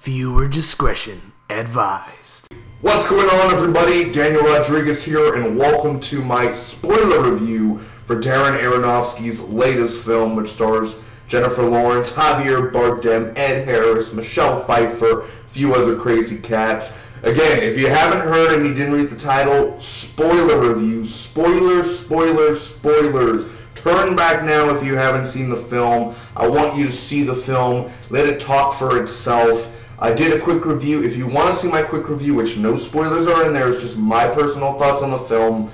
Viewer discretion advised. What's going on, everybody? Daniel Rodriguez here, and welcome to my spoiler review for Darren Aronofsky's latest film, which stars Jennifer Lawrence, Xavier Bardem, Ed Harris, Michelle Pfeiffer, a few other crazy cats. Again, if you haven't heard and you didn't read the title, spoiler review. Spoilers, spoilers, spoilers. Turn back now if you haven't seen the film. I want you to see the film. Let it talk for itself. I did a quick review. If you want to see my quick review, which no spoilers are in there, it's just my personal thoughts on the film,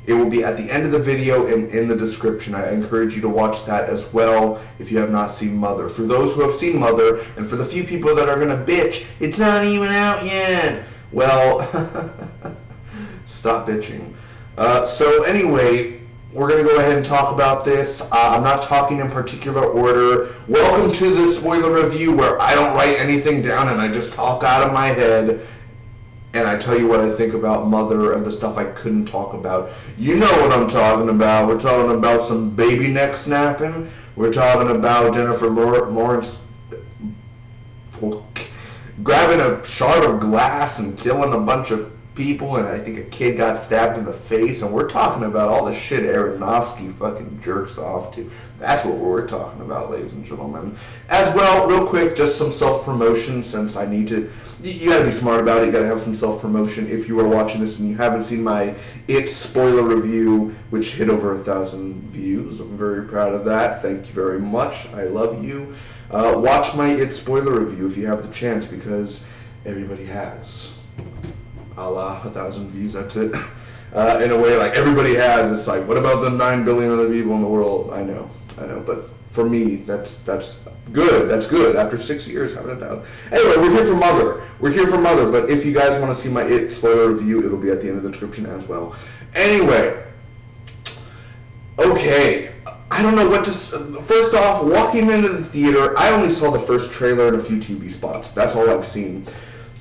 it will be at the end of the video and in the description. I encourage you to watch that as well if you have not seen Mother. For those who have seen Mother, and for the few people that are going to bitch, it's not even out yet. Well, stop bitching. So anyway, we're going to go ahead and talk about this. I'm not talking in particular order. Welcome to the spoiler review where I don't write anything down and I just talk out of my head and I tell you what I think about Mother and the stuff I couldn't talk about. You know what I'm talking about. We're talking about some baby neck snapping. We're talking about Jennifer Lawrence grabbing a shard of glass and killing a bunch of people, and I think a kid got stabbed in the face, and we're talking about all the shit Aronofsky fucking jerks off to. That's what we're talking about, ladies and gentlemen. As well, real quick, just some self-promotion, since I need to, you gotta be smart about it, you gotta have some self-promotion. If you are watching this and you haven't seen my It spoiler review, which hit over 1,000 views, I'm very proud of that. Thank you very much. I love you. Watch my It spoiler review if you have the chance, because everybody has. A la 1,000 views, that's it. In a way, like everybody has. It's like, what about the 9 billion other people in the world? I know, but for me, that's good. That's good. After 6 years, having 1,000. Anyway, we're here for Mother. We're here for Mother. But if you guys want to see my It spoiler review, it'll be at the end of the description as well. Anyway, okay. I don't know what to. First off, walking into the theater, I only saw the first trailer and a few TV spots. That's all I've seen.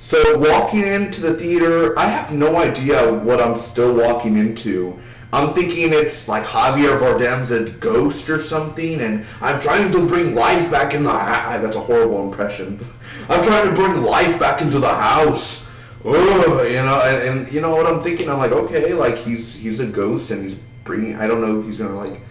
So walking into the theater, I have no idea what I'm still walking into. I'm thinking it's like Xavier Bardem's a ghost or something, and I'm trying to bring life back in the house. That's a horrible impression. I'm trying to bring life back into the house. Ugh, you know, and you know what I'm thinking? I'm like, okay, like he's a ghost, and he's bringing. I don't know. He's gonna like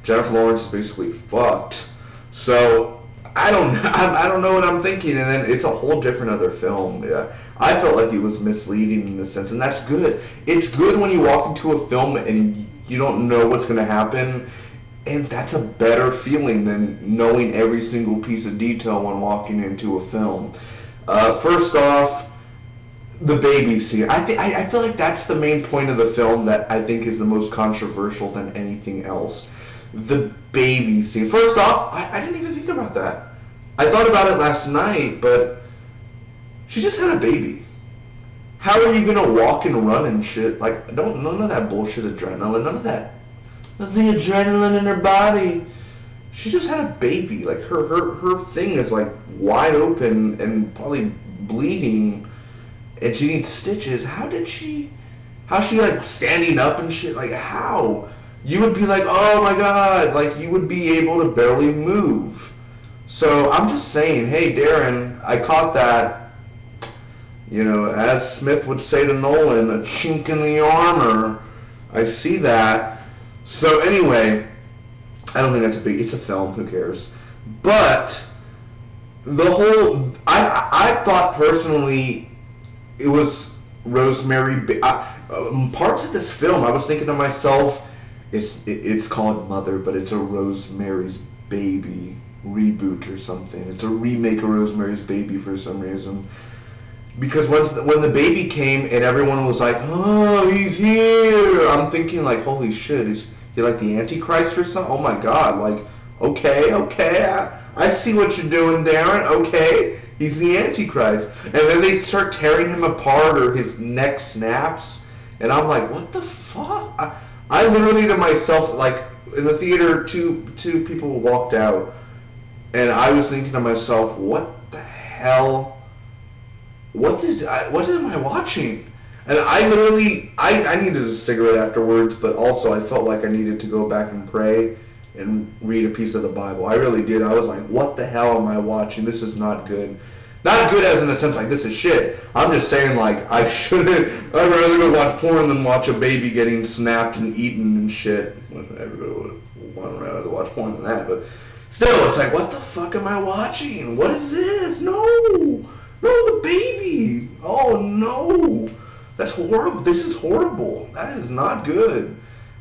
Jennifer Lawrence is basically fucked. So I don't know what I'm thinking, and then it's a whole different other film. Yeah, I felt like it was misleading in a sense, and that's good. It's good when you walk into a film and you don't know what's going to happen, and that's a better feeling than knowing every single piece of detail when walking into a film. First off, the baby scene. I feel like that's the main point of the film that I think is the most controversial than anything else. The baby scene. First off, I didn't even think about that. I thought about it last night, but she just had a baby. How are you gonna walk and run and shit? Like, none of that bullshit adrenaline, none of that. The adrenaline in her body. She just had a baby. Like, her thing is like wide open and probably bleeding, and she needs stitches. How's she like standing up and shit? Like, how? You would be like, oh my god, like you would be able to barely move. So I'm just saying, hey Darren, I caught that, you know, as Smith would say to Nolan, a chink in the armor. I see that. So anyway, I don't think that's it's a film, who cares? But the whole, I thought personally it was Rosemary, parts of this film, I was thinking to myself, it's called Mother, but it's a Rosemary's Baby reboot or something. It's a remake of Rosemary's Baby for some reason. Because when the baby came and everyone was like, oh, he's here, I'm thinking like, holy shit, is he like the Antichrist or something? Oh my god, like, okay, I see what you're doing, Darren, okay, he's the Antichrist. And then they start tearing him apart or his neck snaps, and I'm like, what the fuck? I literally to myself, like, in the theater, two people walked out, and I was thinking to myself, what the hell? What am I watching? And I literally, I needed a cigarette afterwards, but also I felt like I needed to go back and pray and read a piece of the Bible. I really did. I was like, what the hell am I watching? This is not good. Not good as in the sense like this is shit. I'm just saying like I shouldn't. I'd rather go watch porn than watch a baby getting snapped and eaten and shit. Everybody would rather watch porn than that, but still, it's like, what the fuck am I watching? What is this? No, the baby. Oh no, that's horrible. This is horrible. That is not good.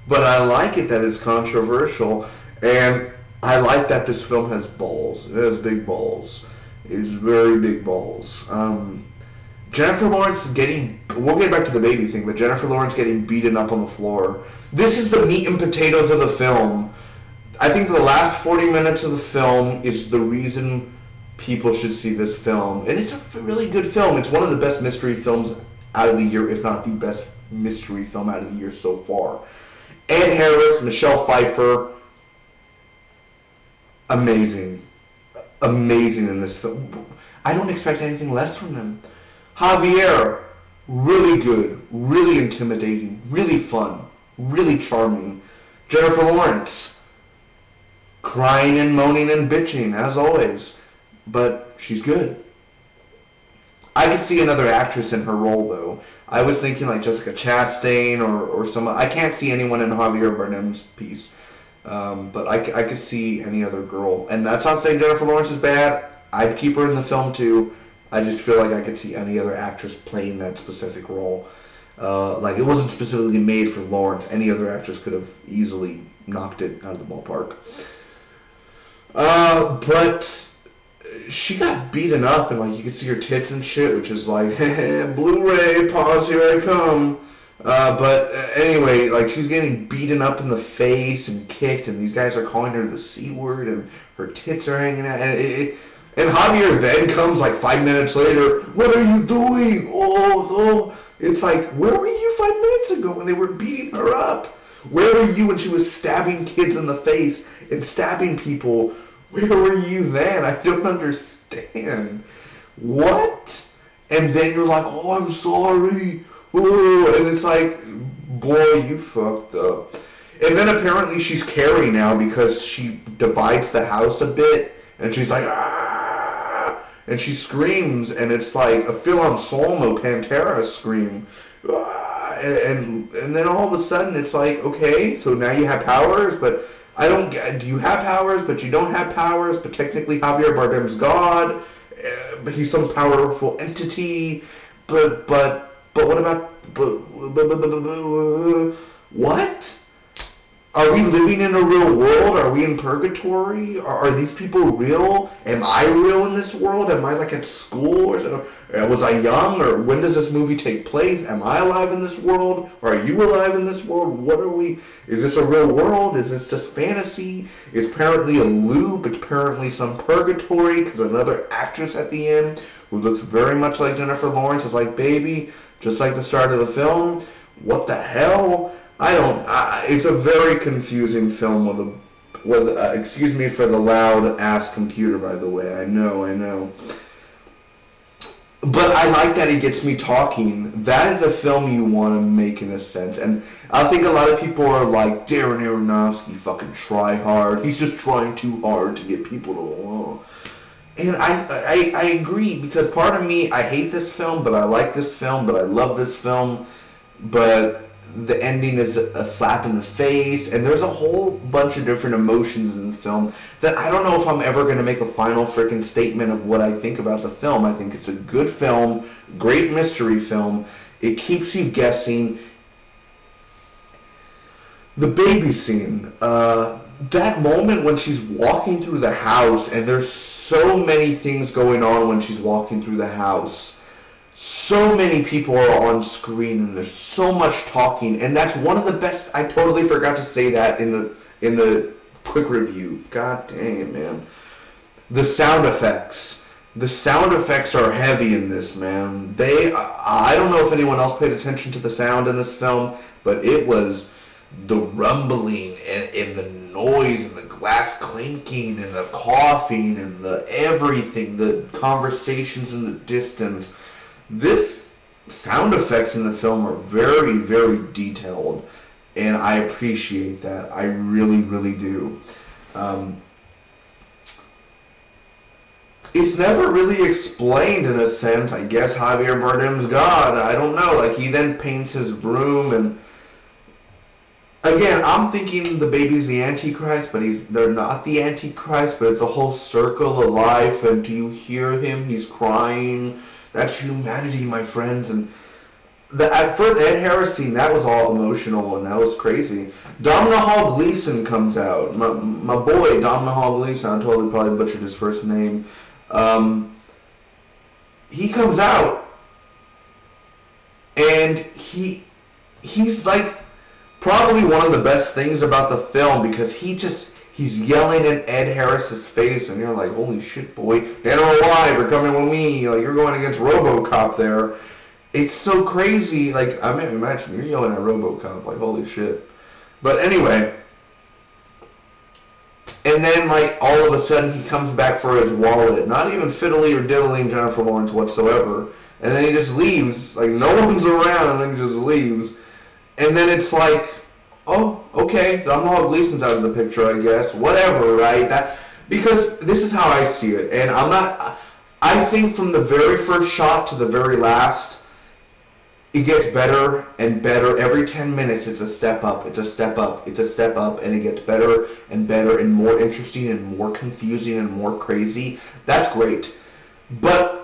But I like it that it's controversial, and I like that this film has balls. It has big balls. It's very big balls. Jennifer Lawrence is getting... We'll get back to the baby thing, but Jennifer Lawrence getting beaten up on the floor. This is the meat and potatoes of the film. I think the last 40 minutes of the film is the reason people should see this film. And it's a really good film. It's one of the best mystery films out of the year, if not the best mystery film out of the year so far. Ed Harris, Michelle Pfeiffer, amazing in this film. I don't expect anything less from them. Javier, really good, really intimidating, really fun, really charming. Jennifer Lawrence, crying and moaning and bitching as always, but she's good. I could see another actress in her role though. I was thinking like Jessica Chastain or some. I can't see anyone in Javier Bardem's piece. But I could see any other girl. And that's not saying Jennifer Lawrence is bad. I'd keep her in the film too. I just feel like I could see any other actress playing that specific role. Like it wasn't specifically made for Lawrence. Any other actress could have easily knocked it out of the ballpark. But she got beaten up and like you could see her tits and shit, which is like, Blu-ray, pause, here I come. But anyway, like she's getting beaten up in the face and kicked, and these guys are calling her the C word, and her tits are hanging out, and Javier then comes like 5 minutes later. What are you doing? Oh, it's like, where were you 5 minutes ago when they were beating her up? Where were you when she was stabbing kids in the face and stabbing people? Where were you then? I don't understand. What? And then you're like, oh, I'm sorry. Ooh, and it's like, boy, you fucked up. And then apparently she's Carrie now because she divides the house a bit, and she's like, ah, and she screams, and it's like a Phil Anselmo Pantera scream, ah, and then all of a sudden it's like, okay, so now you have powers, but I don't get, do you have powers, but you don't have powers, but technically Javier Bardem's God, but he's some powerful entity, but what about... What? Are we living in a real world? Are we in purgatory? Are these people real? Am I real in this world? Am I like at school? Or was I young? Or when does this movie take place? Am I alive in this world? Are you alive in this world? What are we... Is this a real world? Is this just fantasy? It's apparently a loop. It's apparently some purgatory because another actress at the end who looks very much like Jennifer Lawrence is like, baby... Just like the start of the film. What the hell? It's a very confusing film excuse me for the loud ass computer, by the way. I know. But I like that it gets me talking. That is a film you want to make in a sense. And I think a lot of people are like, Darren Aronofsky fucking try hard. He's just trying too hard to get people to... And I agree, because part of me, I hate this film, but I like this film, but I love this film, but the ending is a slap in the face, and there's a whole bunch of different emotions in the film that I don't know if I'm ever going to make a final freaking statement of what I think about the film. I think it's a good film, great mystery film. It keeps you guessing. The baby scene, that moment when she's walking through the house, and there's so many things going on when she's walking through the house. So many people are on screen, and there's so much talking, and that's one of the best. I totally forgot to say that in the quick review. God damn, man. The sound effects. The sound effects are heavy in this, man. I don't know if anyone else paid attention to the sound in this film, but it was the rumbling and the noise and the glass clinking and the coughing and the everything, the conversations in the distance. This sound effects in the film are very, very detailed, and I appreciate that. I really, really do. it's never really explained in a sense. I guess Javier Bardem's God. I don't know. Like, he then paints his room, and again, I'm thinking the baby's the Antichrist, but they're not the Antichrist, but it's a whole circle of life, and do you hear him? He's crying. That's humanity, my friends. And at first, Ed Harris scene, that was all emotional, and that was crazy. Domhnall Hall Gleeson comes out. My boy, Domhnall Hall Gleeson, I totally probably butchered his first name. He comes out, and he's like probably one of the best things about the film, because he's yelling in Ed Harris's face, and you're like, holy shit, boy, dead or alive, you're coming with me, like, you're going against RoboCop there. It's so crazy. Like, I mean, imagine you're yelling at RoboCop, like, holy shit. But anyway, and then, like, all of a sudden he comes back for his wallet, not even fiddly or diddling Jennifer Lawrence whatsoever, and then he just leaves, like, no one's around, and then he just leaves. And then it's like, oh, okay, Domhnall Gleeson's out of the picture, I guess. Whatever, right? Because this is how I see it. And I think from the very first shot to the very last, it gets better and better. Every 10 minutes, it's a step up, it's a step up, it's a step up, and it gets better and better and more interesting and more confusing and more crazy. That's great. But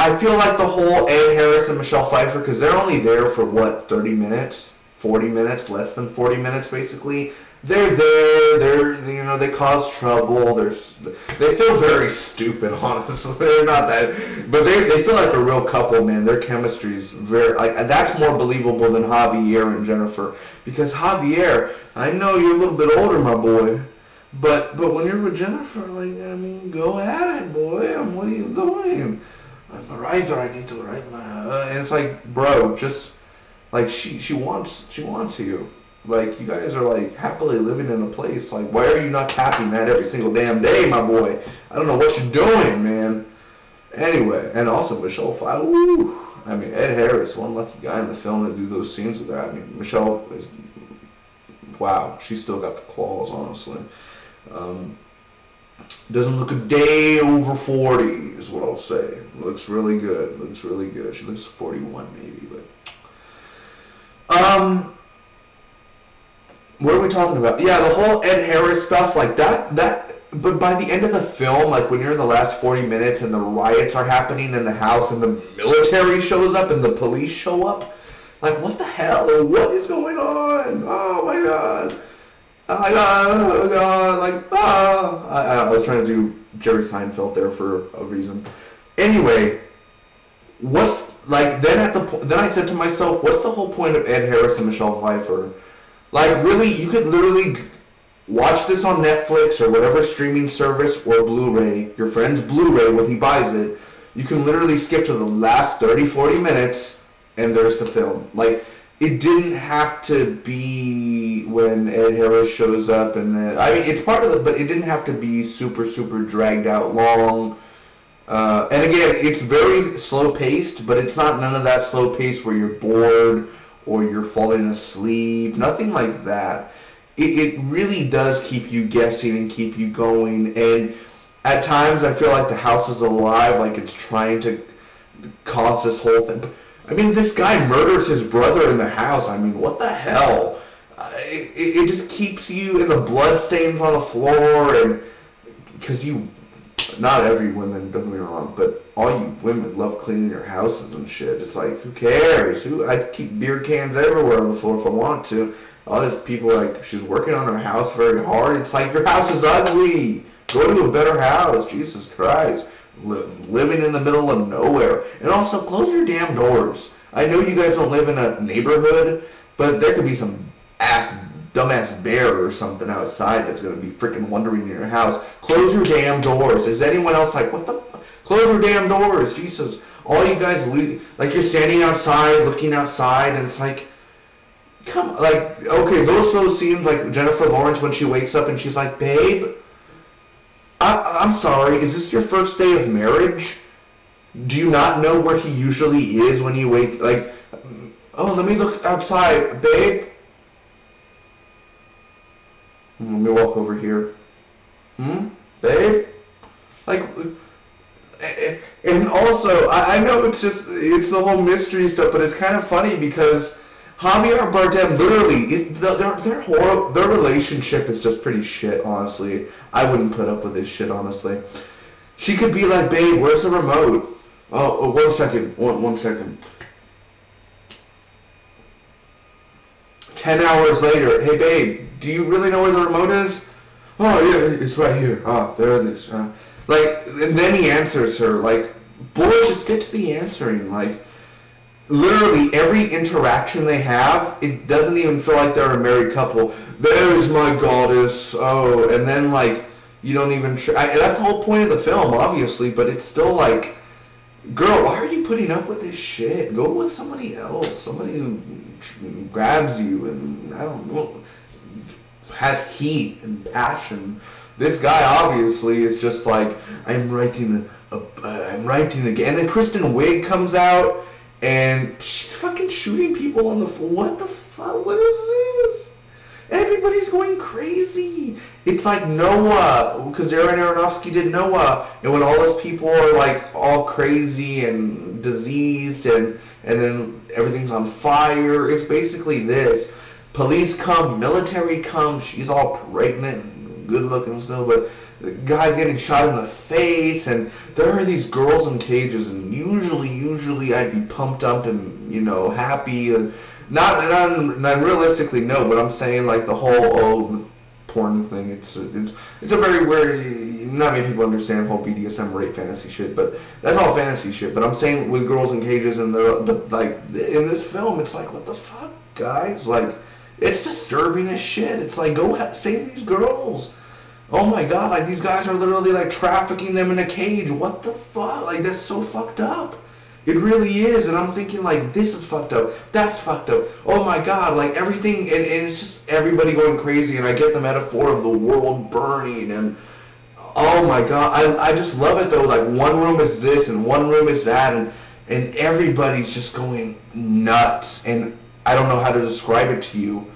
I feel like the whole Ed Harris and Michelle Pfeiffer, because they're only there for, what, 30 minutes? 40 minutes? Less than 40 minutes, basically. They're there, they cause trouble, they feel very stupid, honestly. They're not that, but they feel like a real couple, man. Their chemistry's very, like, that's more believable than Javier and Jennifer. Because Javier, I know you're a little bit older, my boy, but when you're with Jennifer, like, I mean, go at it, boy. What are you doing? I'm a writer, I need to write my... and it's like, bro, just... Like, she wants you. Like, you guys are, like, happily living in a place. Like, why are you not tapping that every single damn day, my boy? I don't know what you're doing, man. Anyway, and also Michelle Pfeiffer. Woo! I mean, Ed Harris, one lucky guy in the film to do those scenes with her. I mean, Michelle is... Wow, she's still got the claws, honestly. Doesn't look a day over 40 is what I'll say. Looks really good. Looks really good. She looks 41 maybe, but what are we talking about? Yeah, the whole Ed Harris stuff, like that but by the end of the film, like when you're in the last 40 minutes and the riots are happening in the house and the military shows up and the police show up, like, what the hell? What is going on? Oh my god. Oh god, like, I was trying to do Jerry Seinfeld there for a reason. Anyway, then I said to myself, what's the whole point of Ed Harris and Michelle Pfeiffer? Like, really, you could literally watch this on Netflix or whatever streaming service or Blu-ray, your friend's Blu-ray when he buys it, you can literally skip to the last 30, 40 minutes and there's the film. Like, it didn't have to be when Ed Harris shows up, and then, I mean, it's part of the, but it didn't have to be super, super dragged out long. And again, it's very slow paced, but it's not none of that slow pace where you're bored or you're falling asleep. Nothing like that. It really does keep you guessing and keep you going. And at times, I feel like the house is alive, like it's trying to cause this whole thing. I mean, this guy murders his brother in the house. I mean, what the hell? It just keeps you, and the blood stains on the floor, and because not every woman, don't get me wrong, but all you women love cleaning your houses and shit. It's like, who cares? I'd keep beer cans everywhere on the floor if I want to. All these people, like, she's working on her house very hard. It's like, your house is ugly. Go to a better house. Jesus Christ. Living in the middle of nowhere. And also, close your damn doors. I know you guys don't live in a neighborhood, but there could be some dumbass bear or something outside that's going to be freaking wandering in your house. Close your damn doors. Is anyone else like, what the fuck? Close your damn doors. Jesus. All you guys, like, you're standing outside, looking outside, and it's like, come, like, okay, those scenes, like Jennifer Lawrence when she wakes up and she's like, babe, I'm sorry, is this your first day of marriage? Do you not know where he usually is when you wake, like, oh, let me look outside, babe. Let me walk over here. Babe? Like, Also, I know it's the whole mystery stuff, but it's kind of funny because Javier Bardem literally their relationship is just pretty shit. Honestly, I wouldn't put up with this shit. Honestly, she could be like, "Babe, where's the remote?" Oh, 1 second. One second. 10 hours later, "Hey, babe, do you really know where the remote is?" "Oh, yeah, it's right here. Ah, there it is." Like, and then he answers her. Like, boy, just get to the answering. Like, literally every interaction they have, it doesn't even feel like they're a married couple. "There is my goddess." Oh, and then, like, you don't even... that's the whole point of the film, obviously, but it's still like, girl, why are you putting up with this shit? Go with somebody else. Somebody who grabs you and, I don't know, has heat and passion. This guy obviously is just like, I'm writing again. And then Kristen Wiig comes out and she's fucking shooting people on the floor. What the fuck? What is this? Everybody's going crazy. It's like Noah, because Darren Aronofsky did Noah, and when all those people are like all crazy and diseased and then everything's on fire, it's basically this. Police come, military come, she's all pregnant and good looking still, but the guy's getting shot in the face, and there are these girls in cages, and usually I'd be pumped up and, you know, happy, and not realistically, no, but I'm saying like the whole porn thing, it's a very weird, not many people understand whole BDSM rape fantasy shit, but that's all fantasy shit. But I'm saying with girls in cages, and they're like, in this film, it's like, what the fuck, guys? Like, it's disturbing as shit. It's like, go save these girls. Oh my god, like, these guys are literally like trafficking them in a cage. What the fuck? Like, that's so fucked up. It really is. And I'm thinking, like, this is fucked up. That's fucked up. Oh my god, like, everything, and it's just everybody going crazy. And I get the metaphor of the world burning, and oh my god, I just love it though. Like, one room is this and one room is that, and everybody's just going nuts, and I don't know how to describe it to you.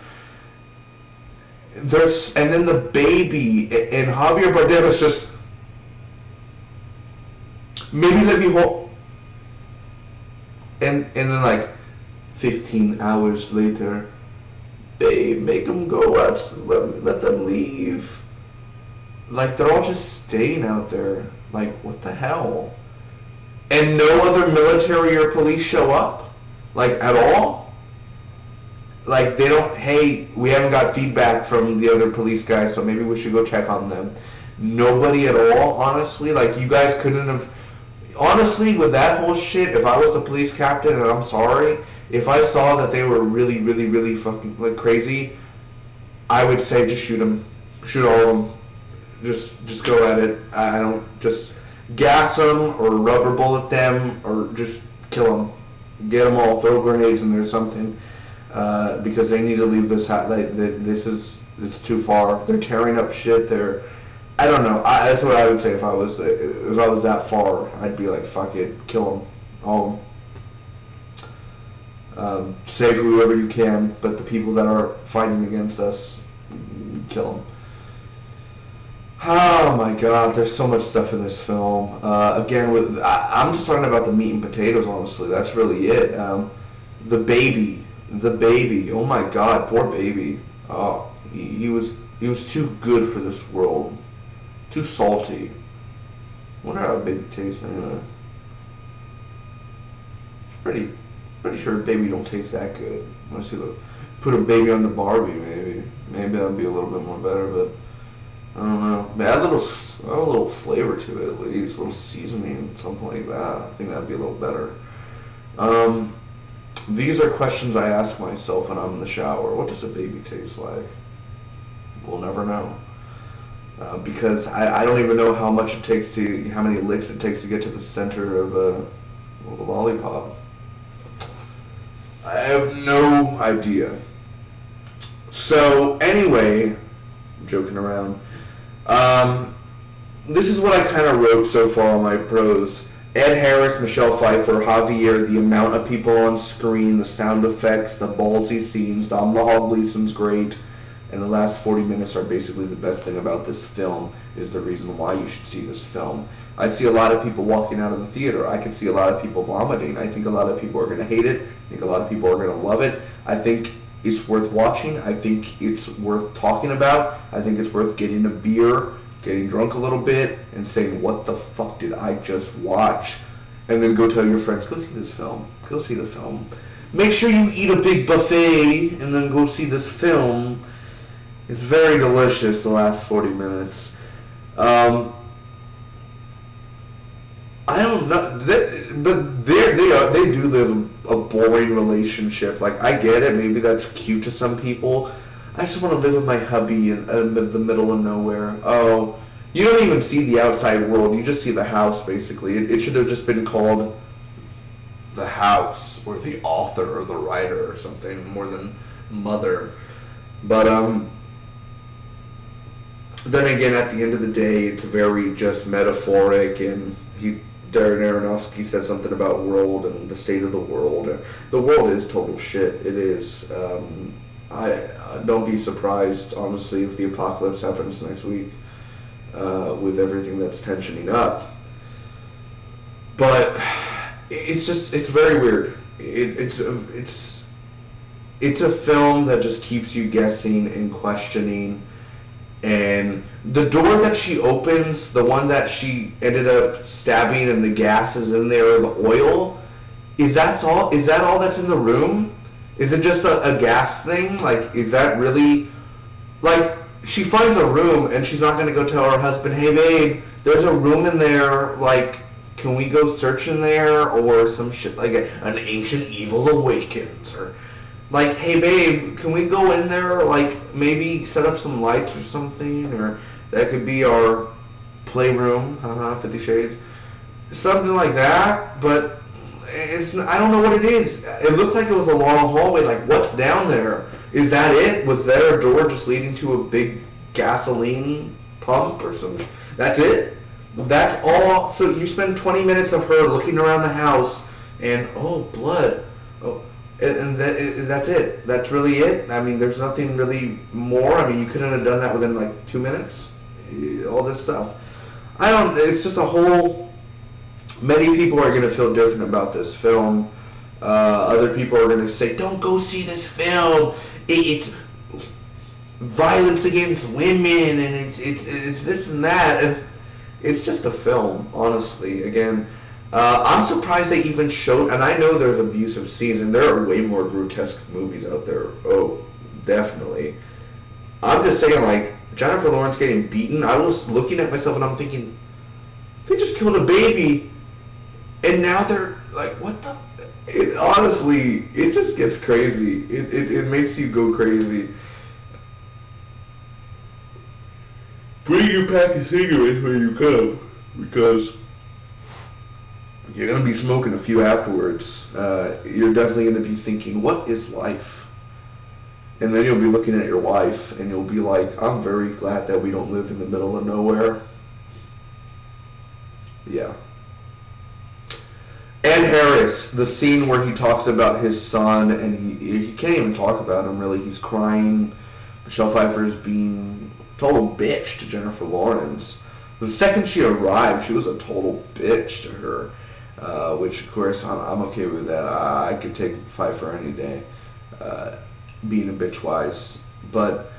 And then the baby, and Javier Bardem is just, maybe let me hold, and then like 15 hours later, babe, make them go out, let them leave. Like, they're all just staying out there. Like, what the hell? And no other military or police show up? Like, at all? Like, they don't, hey, we haven't got feedback from the other police guys, so maybe we should go check on them. Nobody at all, honestly. Like, you guys couldn't have... Honestly, with that whole shit, if I was the police captain, and I'm sorry, if I saw that they were really, really, really fucking, like, crazy, I would say just shoot them. Shoot all of them. Just go at it. I don't... Just gas them, or rubber bullet them, or just kill them. Get them all. Throw grenades in there or something. Because they need to leave this house. Like, it's too far. They're tearing up shit. I don't know. That's what I would say if I was that far. I'd be like, fuck it, kill them, all of them. Save whoever you can, but the people that are fighting against us, kill them. Oh my god, there's so much stuff in this film. Again, I'm just talking about the meat and potatoes. Honestly, that's really it. The baby. Oh my god, poor baby. Oh, he was too good for this world. Too salty. I wonder how a baby tastes anyway. Pretty sure a baby don't taste that good. Unless you put a baby on the Barbie, maybe that'd be a little bit more better. But I don't know. Add a little flavor to it at least, a little seasoning, something like that. I think that'd be a little better. These are questions I ask myself when I'm in the shower. What does a baby taste like? We'll never know. Because I don't even know how many licks it takes to get to the center of a lollipop. I have no idea. So, anyway, I'm joking around. This is what I kind of wrote so far on my prose. Ed Harris, Michelle Pfeiffer, Javier, the amount of people on screen, the sound effects, the ballsy scenes, Domhnall Gleeson's great. And the last 40 minutes are basically the best thing about this film, is the reason why you should see this film. I see a lot of people walking out of the theater. I can see a lot of people vomiting. I think a lot of people are going to hate it. I think a lot of people are going to love it. I think it's worth watching. I think it's worth talking about. I think it's worth getting a beer, getting drunk a little bit, and saying, what the fuck did I just watch? And then go tell your friends, go see this film. Go see the film. Make sure you eat a big buffet and then go see this film. It's very delicious, the last 40 minutes. I don't know, but they do live a boring relationship. Like, I get it, maybe that's cute to some people. I just want to live with my hubby in the middle of nowhere. Oh, you don't even see the outside world, you just see the house, basically. It should have just been called The House, or The Author, or The Writer, or something, more than Mother. But, then again, at the end of the day, it's very just metaphoric, and Darren Aronofsky said something about world and the state of the world. The world is total shit. It is. I don't be surprised, honestly, if the apocalypse happens next week, with everything that's tensioning up. But it's very weird. It's a film that just keeps you guessing and questioning. And the door that she opens, the one that she ended up stabbing and the gas is in there, the oil, is that all that's in the room? Is it just a gas thing? Like, is that really... Like, she finds a room and she's not going to go tell her husband, hey babe, there's a room in there, like, can we go search in there? Or some shit like an ancient evil awakens, or... Like, hey babe, can we go in there, like, maybe set up some lights or something, or that could be our playroom, 50 Shades, something like that, but I don't know what it is. It looked like it was a long hallway, like, what's down there? Is that it? Was there a door just leading to a big gasoline pump or something? That's it? That's all? So you spend 20 minutes of her looking around the house, and, oh, blood, oh... And that's it. That's really it. I mean, there's nothing really more. I mean, you couldn't have done that within like 2 minutes. All this stuff. It's just a whole... Many people are going to feel different about this film. Other people are going to say, don't go see this film. It's violence against women, and it's this and that. And it's just a film, honestly. Again... I'm surprised they even showed, and I know there's abusive scenes, and there are way more grotesque movies out there. Oh, definitely. I'm just saying, like, Jennifer Lawrence getting beaten, I was looking at myself and I'm thinking, they just killed a baby, and now they're, like, what the... honestly, it just gets crazy. It makes you go crazy. Bring your pack of cigarettes when you come, because... you're going to be smoking a few afterwards. You're definitely going to be thinking, what is life? And then you'll be looking at your wife, and you'll be like, I'm very glad that we don't live in the middle of nowhere. Yeah. Ed Harris, the scene where he talks about his son, and he can't even talk about him, really. He's crying. Michelle Pfeiffer is being a total bitch to Jennifer Lawrence. The second she arrived, she was a total bitch to her. Which, of course, I'm okay with that. I could take Pfeiffer any day, being a bitch-wise. But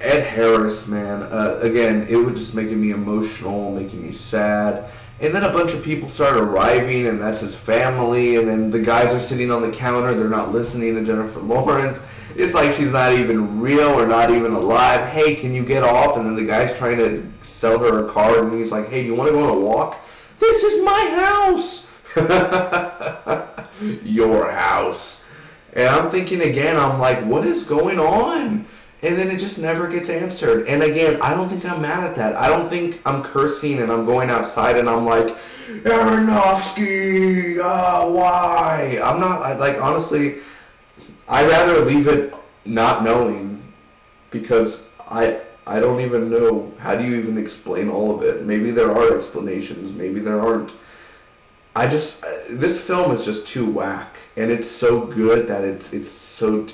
Ed Harris, man, again, it was just making me emotional, making me sad. And then a bunch of people start arriving, and that's his family. And then the guys are sitting on the counter. They're not listening to Jennifer Lawrence. It's like she's not even real or not even alive. Hey, can you get off? And then the guy's trying to sell her a card, and he's like, hey, do you want to go on a walk? This is my house! Your house. And I'm thinking again, I'm like, what is going on? And then it just never gets answered. And again, I don't think I'm mad at that. I don't think I'm cursing and I'm going outside and I'm like, Aronofsky, why? I'm not, like, honestly, I'd rather leave it not knowing, because I don't even know, how do you even explain all of it? Maybe there are explanations, maybe there aren't. This film is just too whack, and it's so good that it's so...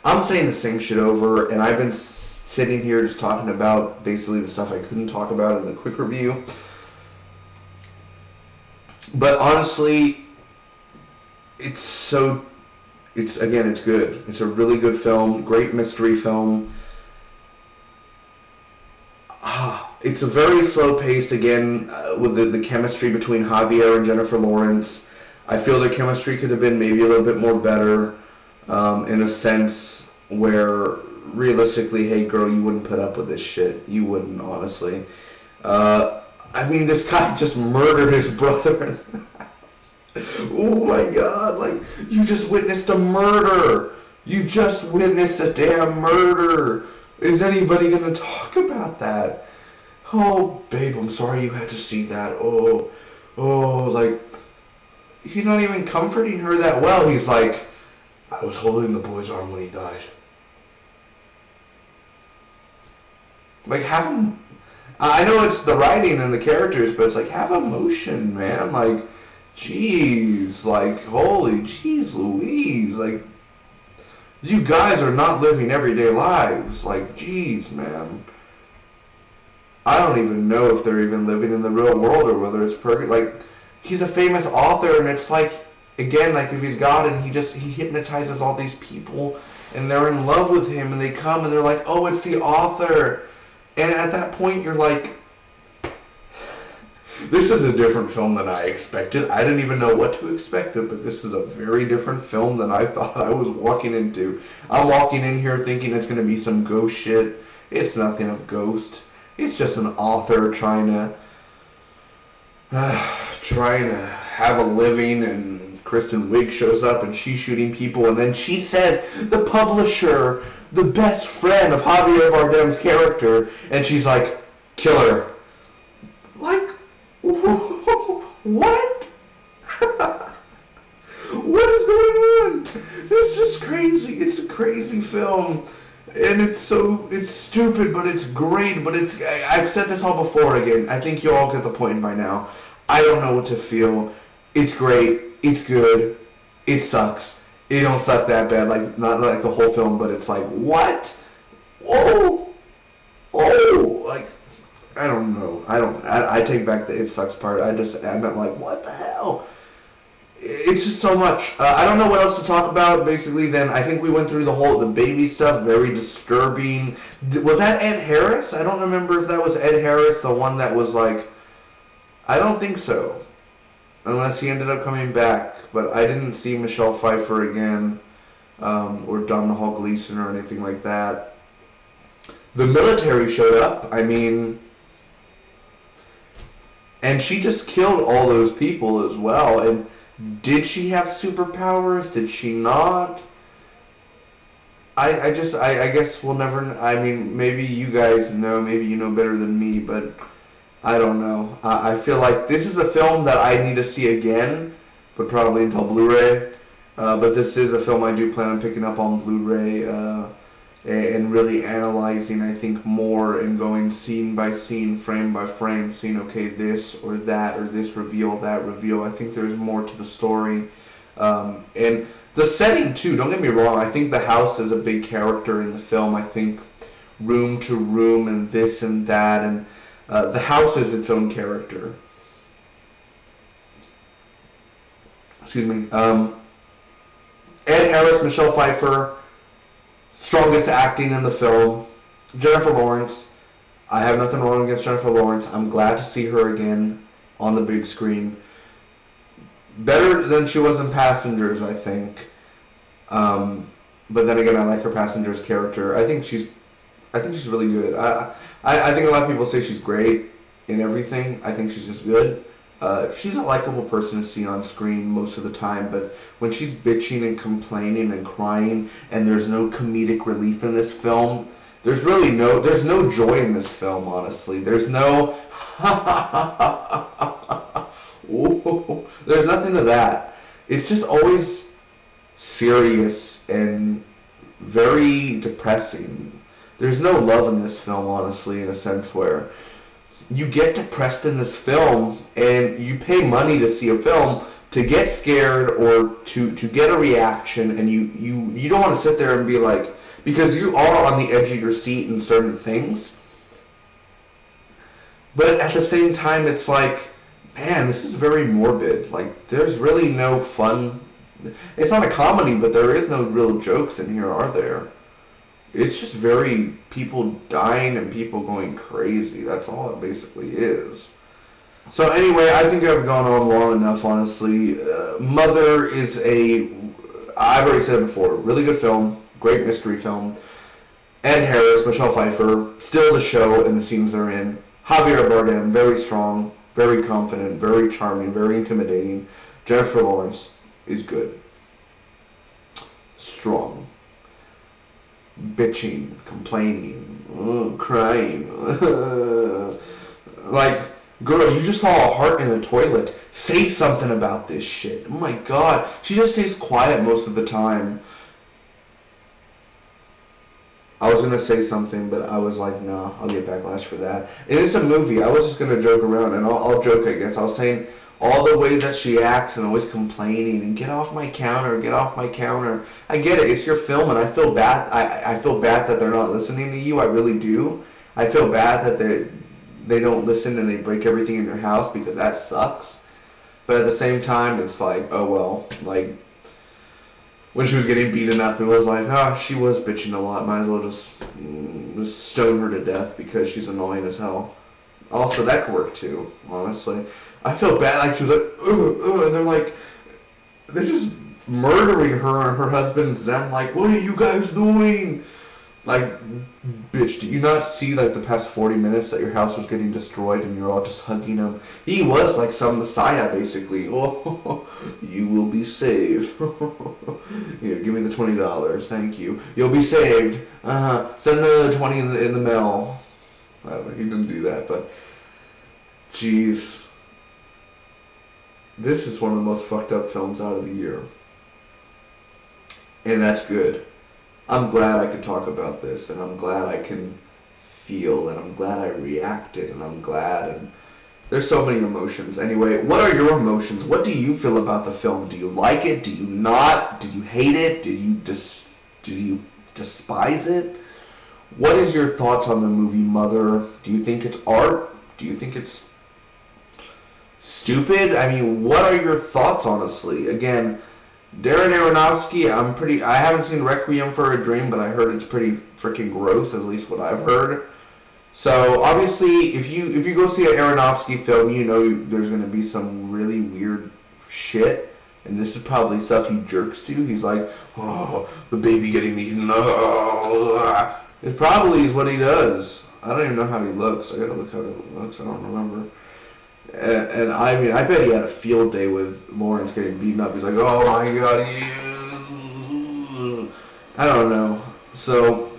I'm saying the same shit over, and I've been sitting here just talking about basically the stuff I couldn't talk about in the quick review. But honestly, it's good. It's a really good film, great mystery film. It's a very slow-paced, again, with the chemistry between Xavier and Jennifer Lawrence. I feel their chemistry could have been maybe a little bit more better, in a sense where, realistically, hey girl, you wouldn't put up with this shit. You wouldn't, honestly. I mean, this guy just murdered his brother in the house. Oh my god, like, you just witnessed a murder. You just witnessed a damn murder. Is anybody gonna talk about that? Oh, babe, I'm sorry you had to see that. Oh, like, he's not even comforting her that well. He's like, I was holding the boy's arm when he died. Like, have him... I know it's the writing and the characters, but it's like, have emotion, man. Like, jeez. Like, holy jeez Louise. Like, you guys are not living everyday lives. Like, jeez, man. I don't even know if they're even living in the real world or whether it's purgatory. Like, he's a famous author, and it's like, again, like if he's God and he hypnotizes all these people and they're in love with him and they come and they're like, oh, it's the author. And at that point, you're like, this is a different film than I expected. I didn't even know what to expect, but this is a very different film than I thought I was walking into. I'm walking in here thinking it's going to be some ghost shit. It's nothing of ghost. It's just an author trying to have a living, and Kristen Wiig shows up and she's shooting people, and then she said, the publisher, the best friend of Javier Bardem's character, and she's like, kill her. Like, what? What is going on? It's just crazy. It's a crazy film. And it's stupid, but it's great, but I've said this all before again. I think you all get the point by now. I don't know what to feel. It's great. It's good. It sucks. It don't suck that bad, like, not like the whole film, but it's like, what? Oh, like, I don't know. I take back the it sucks part. I'm like, what the hell? It's just so much. I don't know what else to talk about. Basically, then I think we went through the baby stuff. Very disturbing. Was that Ed Harris? I don't remember if that was Ed Harris, the one that was like... I don't think so. Unless he ended up coming back. But I didn't see Michelle Pfeiffer again. Or Domhnall Gleeson or anything like that. The military showed up. I mean... And she just killed all those people as well. And... did she have superpowers? Did she not? I guess we'll never... I mean, maybe you guys know. Maybe you know better than me, but I don't know. I feel like this is a film that I need to see again, but probably until Blu-ray. But this is a film I do plan on picking up on Blu-ray and really analyzing, I think, more and going scene by scene, frame by frame, seeing, okay, this or that, or this reveal, that reveal. I think there's more to the story. And the setting, too, don't get me wrong, I think the house is a big character in the film. I think room to room and this and that, and the house is its own character. Excuse me. Ed Harris, Michelle Pfeiffer, strongest acting in the film. Jennifer Lawrence. I have nothing wrong against Jennifer Lawrence. I'm glad to see her again on the big screen. Better than she was in Passengers, I think. But then again, I like her Passengers character. I think she's really good. I think a lot of people say she's great in everything. I think she's just good. She's a likable person to see on screen most of the time, but when she's bitching and complaining and crying and there's no comedic relief in this film, there's no joy in this film, honestly. There's no there's nothing to that. It's just always serious and very depressing. There's no love in this film, honestly, in a sense where you get depressed in this film and you pay money to see a film to get scared or to get a reaction, and you don't want to sit there and be like, because you are on the edge of your seat in certain things. But at the same time, it's like, man, this is very morbid. Like, there's really no fun. It's not a comedy, but there is no real jokes in here, are there? It's just very people dying and people going crazy. That's all it basically is. So anyway, I think I've gone on long enough, honestly. Mother is I've already said it before, really good film, great mystery film. Ed Harris, Michelle Pfeiffer, still the show and the scenes they're in. Javier Bardem, very strong, very confident, very charming, very intimidating. Jennifer Lawrence is good. Strong. Bitching, complaining, crying. Like, girl, you just saw a heart in the toilet. Say something about this shit. Oh my god. She just stays quiet most of the time. I was going to say something, but I was like, nah, I'll get backlash for that. It is a movie. I was just going to joke around, and I'll joke, I guess. I was saying all the way that she acts and always complaining and get off my counter, get off my counter. I get it. It's your film, and I feel bad. I feel bad that they're not listening to you. I really do. I feel bad that they don't listen and they break everything in your house because that sucks. But at the same time, it's like, oh well, like, when she was getting beaten up, it was like, she was bitching a lot. Might as well just stone her to death because she's annoying as hell. Also, that could work too, honestly. I feel bad. Like, she was like, and they're just murdering her and her husband's them. Like, what are you guys doing? Like, bitch, do you not see, like, the past 40 minutes that your house was getting destroyed and you're all just hugging him? He was like some messiah, basically. Oh, you will be saved. Here, give me the $20. Thank you. You'll be saved. Send another 20 in the mail. He didn't do that, but jeez. This is one of the most fucked up films out of the year. And that's good. I'm glad I could talk about this, and I'm glad I can feel, and I'm glad I reacted, and I'm glad, and there's so many emotions. Anyway, what are your emotions? What do you feel about the film? Do you like it? Do you not? Did you hate it? Do you despise it? What is your thoughts on the movie Mother? Do you think it's art? Do you think it's stupid? I mean, what are your thoughts, honestly? Again, Darren Aronofsky, I haven't seen Requiem for a Dream, but I heard it's pretty freaking gross, at least what I've heard. So, obviously, if you go see an Aronofsky film, you know there's going to be some really weird shit. And this is probably stuff he jerks to. He's like, oh, the baby getting eaten. Oh. It probably is what he does. I don't even know how he looks. I gotta look how he looks. I don't remember. And I mean, I bet he had a field day with Lawrence getting beaten up. He's like, oh my god, I don't know. So,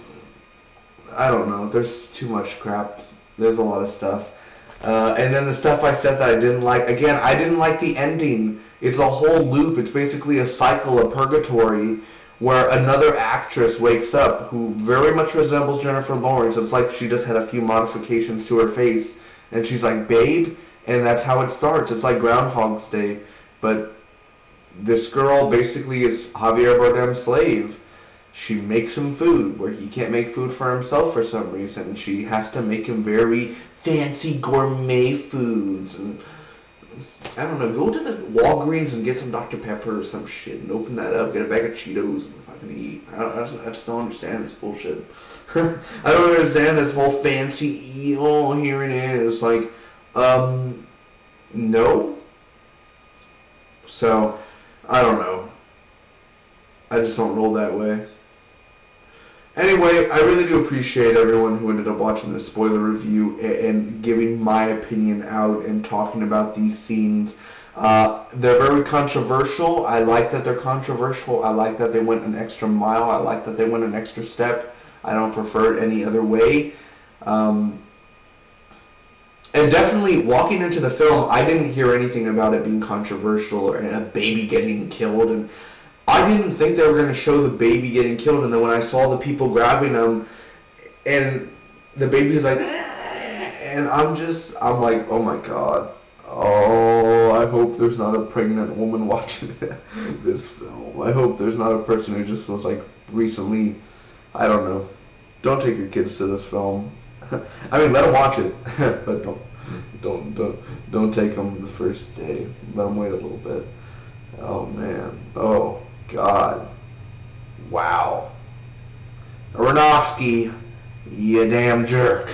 I don't know. There's too much crap. There's a lot of stuff. And then the stuff I said that I didn't like. Again, I didn't like the ending. It's a whole loop. It's basically a cycle of Purgatory where another actress wakes up who very much resembles Jennifer Lawrence. It's like she just had a few modifications to her face. And she's like, babe. And that's how it starts. It's like Groundhog's Day. But this girl basically is Javier Bardem's slave. She makes him food where he can't make food for himself for some reason. She has to make him very fancy gourmet foods. And I don't know, go to the Walgreens and get some Dr. Pepper or some shit and open that up, get a bag of Cheetos and fucking eat. I just don't understand this bullshit. I don't understand this whole fancy, oh, here it is. Like, no. So, I don't know. I just don't roll that way. Anyway, I really do appreciate everyone who ended up watching this spoiler review and giving my opinion out and talking about these scenes. They're very controversial. I like that they're controversial. I like that they went an extra mile. I like that they went an extra step. I don't prefer it any other way. And definitely, walking into the film, I didn't hear anything about it being controversial or a baby getting killed. And I didn't think they were going to show the baby getting killed. And then when I saw the people grabbing him, and the baby was like, and I'm like, oh my god. Oh, I hope there's not a pregnant woman watching this film. I hope there's not a person who just was like recently I don't know. Don't take your kids to this film. I mean, let them watch it, but don't take them the first day. Let them wait a little bit. Oh man. Oh God. Wow. Aronofsky, you damn jerk.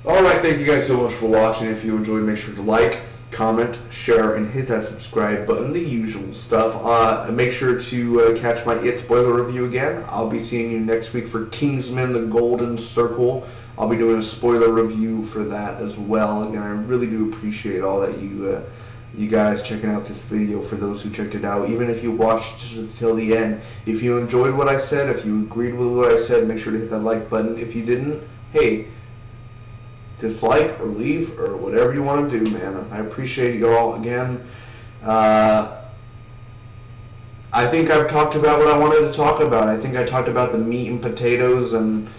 Alright, thank you guys so much for watching. If you enjoyed, make sure to like, comment, share, and hit that subscribe button, the usual stuff. Make sure to catch my It spoiler review again. I'll be seeing you next week for Kingsman: The Golden Circle. I'll be doing a spoiler review for that as well. Again, I really do appreciate all that you guys checking out this video. For those who checked it out, even if you watched until the end, if you enjoyed what I said, if you agreed with what I said, make sure to hit that like button. If you didn't, hey, dislike or leave or whatever you want to do, man. I appreciate you all again. I think I've talked about what I wanted to talk about. I think I talked about the meat and potatoes, and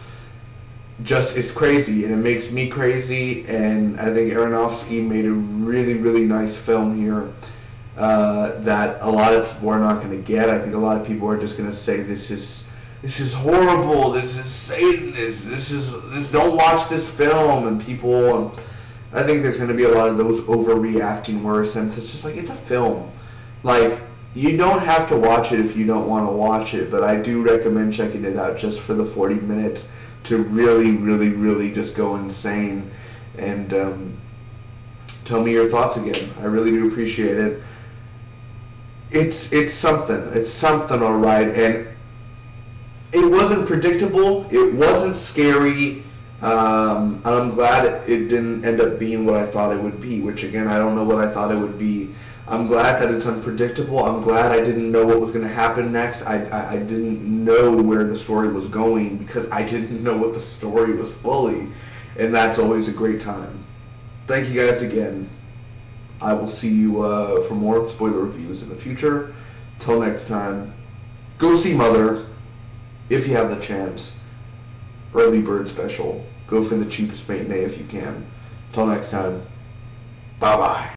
just, it's crazy, and it makes me crazy. And I think Aronofsky made a really, really nice film here that a lot of people are not going to get. I think a lot of people are just going to say this is horrible, this is Satanist, this don't watch this film, and people, I think there's going to be a lot of those overreacting where it's just like, it's a film. Like, you don't have to watch it if you don't want to watch it, but I do recommend checking it out just for the 40 minutes to really, really, really just go insane, and tell me your thoughts again. I really do appreciate it. It's something, alright, and it wasn't predictable, it wasn't scary, and I'm glad it didn't end up being what I thought it would be, which again, I don't know what I thought it would be. I'm glad that it's unpredictable. I'm glad I didn't know what was going to happen next. I didn't know where the story was going because I didn't know what the story was fully, and that's always a great time. Thank you guys again. I will see you for more spoiler reviews in the future. Till next time, go see Mother. If you have the chance, early bird special. Go for the cheapest matinee if you can. Till next time, bye-bye.